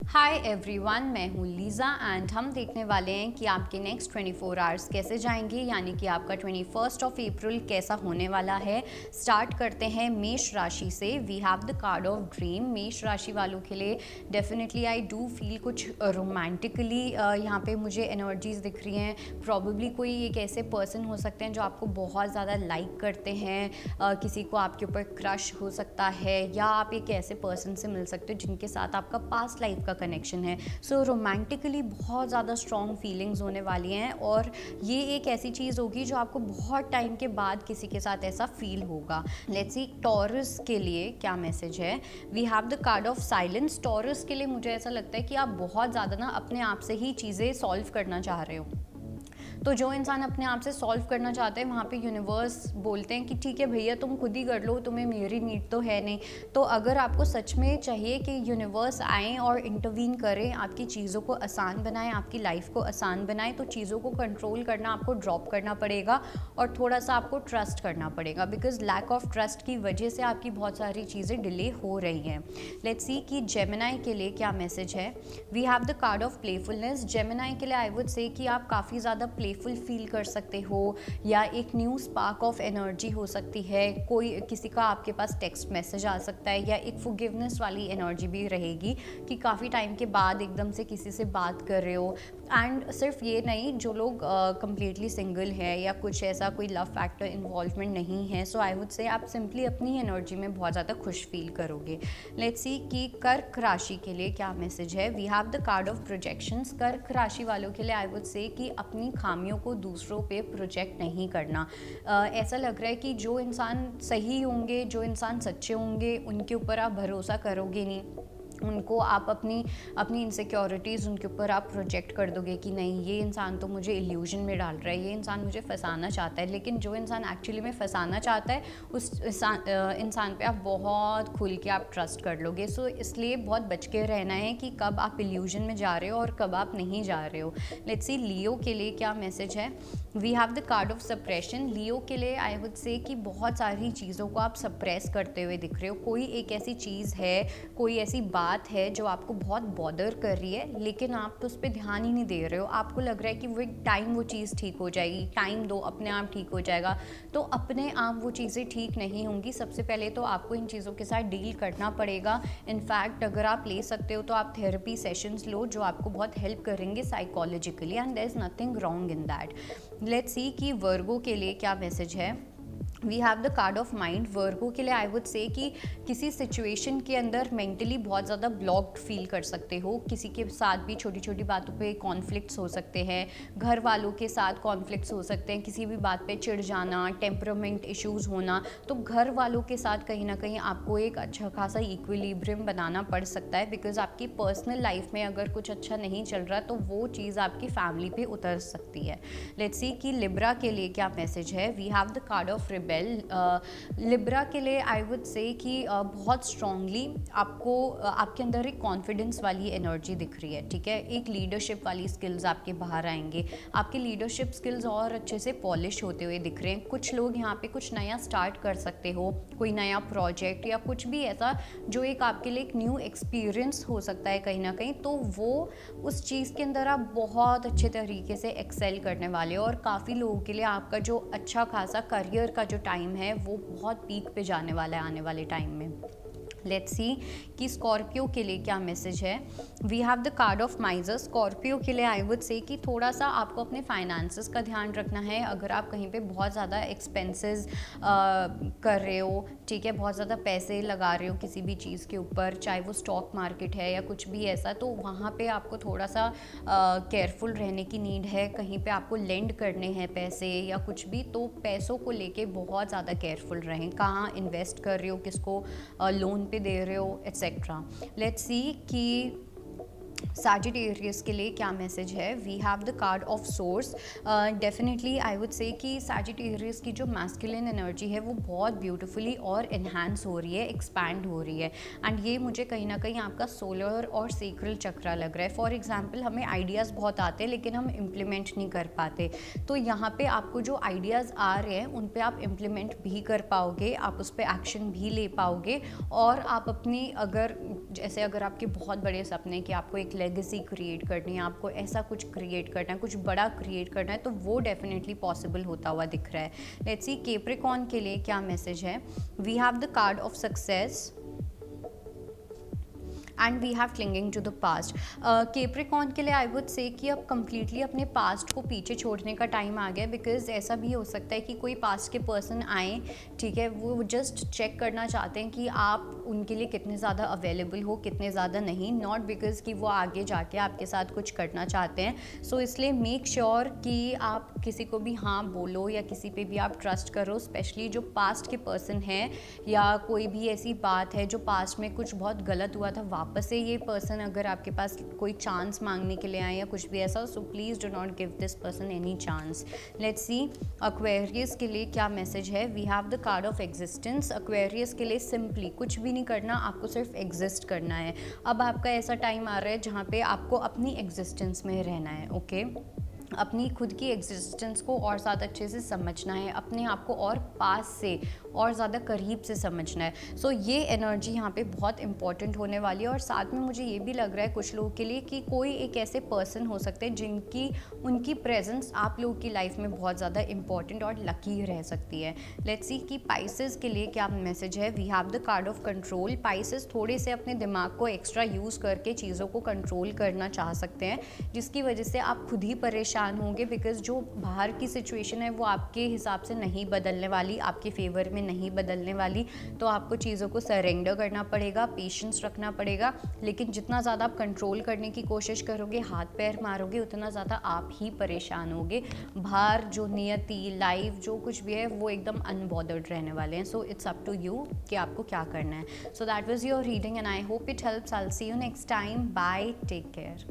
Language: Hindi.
हाय एवरीवन, मैं हूँ लीज़ा एंड हम देखने वाले हैं कि आपके नेक्स्ट 24 आवर्स कैसे जाएंगे, यानी कि आपका 21 अप्रैल कैसा होने वाला है। स्टार्ट करते हैं मेष राशि से। We have the card of dream. मेष राशि वालों के लिए डेफिनेटली आई डू फील कुछ रोमांटिकली यहाँ पे मुझे एनर्जीज दिख रही हैं। प्रॉबेबली कोई एक ऐसे पर्सन हो सकते हैं जो आपको बहुत ज़्यादा लाइक करते हैं, किसी को आपके ऊपर क्रश हो सकता है, या आप एक ऐसे पर्सन से मिल सकते हो जिनके साथ आपका पास्ट लाइफ का कनेक्शन है। सो रोमांटिकली बहुत ज़्यादा स्ट्रॉन्ग फीलिंग्स होने वाली हैं, और ये एक ऐसी चीज़ होगी जो आपको बहुत टाइम के बाद किसी के साथ ऐसा फील होगा। लेट्स सी टॉरस के लिए क्या मैसेज है। We have the card of silence. Taurus के लिए मुझे ऐसा लगता है कि आप बहुत ज़्यादा ना अपने आप से ही चीज़ें सॉल्व करना चाह रहे हो। तो जो इंसान अपने आप से सॉल्व करना चाहते हैं, वहाँ पे यूनिवर्स बोलते हैं कि ठीक है भैया, तुम खुद ही कर लो, तुम्हें मेरी नीड तो है नहीं। तो अगर आपको सच में चाहिए कि यूनिवर्स आए और इंटरवीन करें, आपकी चीज़ों को आसान बनाएं, आपकी लाइफ को आसान बनाएं, तो चीज़ों को कंट्रोल करना आपको ड्रॉप करना पड़ेगा और थोड़ा सा आपको ट्रस्ट करना पड़ेगा, बिकॉज लैक ऑफ ट्रस्ट की वजह से आपकी बहुत सारी चीज़ें डिले हो रही हैं। लेट्स सी कि जेमिनाई के लिए क्या मैसेज है। We have the card of playfulness. Gemini के लिए आई वुड से कि आप काफ़ी ज़्यादा प्लेफुल फील कर सकते हो, या एक न्यू स्पार्क ऑफ एनर्जी हो सकती है। कोई किसी का आपके पास टेक्स्ट मैसेज आ सकता है, या एक फॉरगिवनेस वाली एनर्जी भी रहेगी कि काफ़ी टाइम के बाद एकदम से किसी से बात कर रहे हो। एंड सिर्फ ये नहीं, जो लोग कंप्लीटली सिंगल है या कुछ ऐसा कोई लव फैक्टर इन्वॉल्वमेंट नहीं है, सो आई वुड से आप सिंपली अपनी एनर्जी में बहुत ज़्यादा खुश फील करोगे। लेट्स सी कि कर्क राशि के लिए क्या मैसेज है। We have the card of projections. कर्क राशि वालों के लिए आई वुड से कि अपनी खामियों को दूसरों पे प्रोजेक्ट नहीं करना। ऐसा लग रहा है कि जो इंसान सही होंगे, जो इंसान सच्चे होंगे, उनके ऊपर आप भरोसा करोगे नहीं। उनको आप अपनी इनसिक्योरिटीज़ उनके ऊपर आप प्रोजेक्ट कर दोगे कि नहीं, ये इंसान तो मुझे इल्यूजन में डाल रहा है, ये इंसान मुझे फंसाना चाहता है। लेकिन जो इंसान एक्चुअली में फंसाना चाहता है, उस इंसान पे आप बहुत खुल के आप ट्रस्ट कर लोगे। सो इसलिए बहुत बच के रहना है कि कब आप इल्यूजन में जा रहे हो और कब आप नहीं जा रहे हो। लेट्स सी लियो के लिए क्या मैसेज है। We have the card of suppression. Leo के लिए आई वुड से कि बहुत सारी चीज़ों को आप सप्रेस करते हुए दिख रहे हो। कोई एक ऐसी चीज़ है, कोई ऐसी बात है जो आपको बहुत बॉदर कर रही है, लेकिन आप उस पर ध्यान ही नहीं दे रहे हो। आपको लग रहा है कि वो एक टाइम वो चीज़ ठीक हो जाएगी, टाइम दो, अपने आप ठीक हो जाएगा। तो अपने आप वो चीज़ें ठीक नहीं होंगी। सबसे पहले तो आपको इन चीज़ों के साथ डील करना पड़ेगा। इनफैक्ट अगर आप ले सकते हो तो आप थेरेपी सेशंस लो, जो आपको बहुत हेल्प करेंगे psychologically, and there is nothing wrong in that. Let's see कि वर्गो के लिए क्या मैसेज है। We have the card of mind. Virgo के लिए आई वुड से कि किसी सिचुएशन के अंदर मेंटली बहुत ज़्यादा ब्लॉक्ड फील कर सकते हो। किसी के साथ भी छोटी छोटी बातों पे कॉन्फ्लिक्ट्स हो सकते हैं, घर वालों के साथ कॉन्फ्लिक्ट्स हो सकते हैं, किसी भी बात पे चिढ़ जाना, टेम्परामेंट इश्यूज़ होना। तो घर वालों के साथ कहीं ना कहीं आपको एक अच्छा खासा इक्विलिब्रियम बनाना पड़ सकता है, बिकॉज आपकी पर्सनल लाइफ में अगर कुछ अच्छा नहीं चल रहा तो वो चीज़ आपकी फैमिली पे उतर सकती है। लेट्स सी कि लिब्रा के लिए क्या मैसेज है। We have the card of Libra के लिए आई वुड से कि बहुत स्ट्रांगली आपको आपके अंदर एक कॉन्फिडेंस वाली एनर्जी दिख रही है, ठीक है। एक लीडरशिप वाली स्किल्स आपके बाहर आएंगे। आपके लीडरशिप स्किल्स और अच्छे से पॉलिश होते हुए दिख रहे हैं। कुछ लोग यहाँ पे कुछ नया स्टार्ट कर सकते हो, कोई नया प्रोजेक्ट या कुछ भी ऐसा जो एक आपके लिए एक न्यू एक्सपीरियंस हो सकता है कहीं ना कहीं। तो वो उस चीज़ के अंदर आप बहुत अच्छे तरीके से एक्सेल करने वाले हो, और काफ़ी लोगों के लिए आपका जो अच्छा खासा करियर का जो टाइम है वो बहुत पीक पे जाने वाला है आने वाले टाइम में। लेट्स सी कि स्कॉर्पियो के लिए क्या मैसेज है। We have the card of miser. Scorpio के लिए आई वुड से कि थोड़ा सा आपको अपने फाइनेंसेस का ध्यान रखना है। अगर आप कहीं पे बहुत ज़्यादा एक्सपेंसेस कर रहे हो, ठीक है, बहुत ज़्यादा पैसे लगा रहे हो किसी भी चीज़ के ऊपर, चाहे वो स्टॉक मार्केट है या कुछ भी ऐसा, तो वहाँ पे आपको थोड़ा सा केयरफुल रहने की नीड है। कहीं पे आपको लेंड करने हैं पैसे या कुछ भी, तो पैसों को लेके बहुत ज़्यादा केयरफुल रहें। कहाँ इन्वेस्ट कर रहे हो, किसको लोन पे दे रहे हो, एट्सेट्रा। लेट्स सी कि सैजिटेरियस के लिए क्या मैसेज है। We have the card of source. Definitely I would say कि सैजिटेरियस की जो मैस्कुलिन एनर्जी है वो बहुत ब्यूटीफुली और इन्हांस हो रही है, एक्सपैंड हो रही है। एंड ये मुझे कहीं ना कहीं आपका सोलर और सेक्रल चक्रा लग रहा है। फॉर एग्जाम्पल, हमें आइडियाज़ बहुत आते हैं लेकिन हम इम्प्लीमेंट नहीं कर पाते। तो यहाँ पे आपको जो आइडियाज़ आ रहे हैं उन पे आप इम्प्लीमेंट भी कर पाओगे, आप उस पर एक्शन भी ले पाओगे, और आप अपनी अगर जैसे अगर आपके बहुत बड़े सपने कि आपको एक लेगेसी क्रिएट करनी है, आपको ऐसा कुछ क्रिएट करना है, कुछ बड़ा क्रिएट करना है, तो वो डेफिनेटली पॉसिबल होता हुआ दिख रहा है। लेट्स सी कैप्रिकॉर्न के लिए क्या मैसेज है। We have the card of success and we have clinging to the past. Capricorn के लिए आई वुड से कि अब कम्प्लीटली अपने पास्ट को पीछे छोड़ने का टाइम आ गया, बिकॉज ऐसा भी हो सकता है कि कोई पास्ट के पर्सन आए, ठीक है, वो जस्ट चेक करना चाहते हैं कि आप उनके लिए कितने ज़्यादा अवेलेबल हो, कितने ज़्यादा नहीं, नॉट बिकॉज कि वो आगे जाके आपके साथ कुछ करना चाहते हैं। सो इसलिए मेक श्योर कि आप किसी को भी हाँ बोलो या किसी पे भी आप ट्रस्ट करो, स्पेशली जो पास्ट के पर्सन हैं या कोई भी ऐसी बात है जो पास्ट में कुछ बहुत गलत हुआ था, वापस से ये पर्सन अगर आपके पास कोई चांस मांगने के लिए आए या कुछ भी ऐसा, so please do not give this person any chance. Let's see Aquarius के लिए क्या मैसेज है। We have the card of existence. Aquarius के लिए सिंपली कुछ भी नहीं करना, आपको सिर्फ एग्जिस्ट करना है। अब आपका ऐसा टाइम आ रहा है जहाँ पे आपको अपनी एग्जिस्टेंस में रहना है, ओके अपनी खुद की एग्जिस्टेंस को और ज़्यादा अच्छे से समझना है, अपने आप को और पास से और ज़्यादा करीब से समझना है। सो ये एनर्जी यहाँ पे बहुत इंपॉर्टेंट होने वाली है। और साथ में मुझे ये भी लग रहा है कुछ लोगों के लिए कि कोई एक ऐसे पर्सन हो सकते हैं जिनकी उनकी प्रेजेंस आप लोगों की लाइफ में बहुत ज़्यादा इंपॉर्टेंट और लकी रह सकती है। लेट्स सी कि पाइसेस के लिए क्या मैसेज है। We have the card of control. Pisces थोड़े से अपने दिमाग को एक्स्ट्रा यूज़ करके चीज़ों को कंट्रोल करना चाह सकते हैं, जिसकी वजह से आप खुद ही परेशान होंगे, बिकॉज जो बाहर की सिचुएशन है वो आपके हिसाब से नहीं बदलने वाली, आपके फेवर में नहीं बदलने वाली। तो आपको चीज़ों को सरेंडर करना पड़ेगा, पेशेंस रखना पड़ेगा। लेकिन जितना ज़्यादा आप कंट्रोल करने की कोशिश करोगे, हाथ पैर मारोगे, उतना ज़्यादा आप ही परेशान होगे। बाहर जो नियति, लाइफ, जो कुछ भी है वो एकदम अनबॉदर्ड रहने वाले हैं। So it's up to you कि आपको क्या करना है। So that was your reading and I hope it helps. I will see you next time. Bye, take care.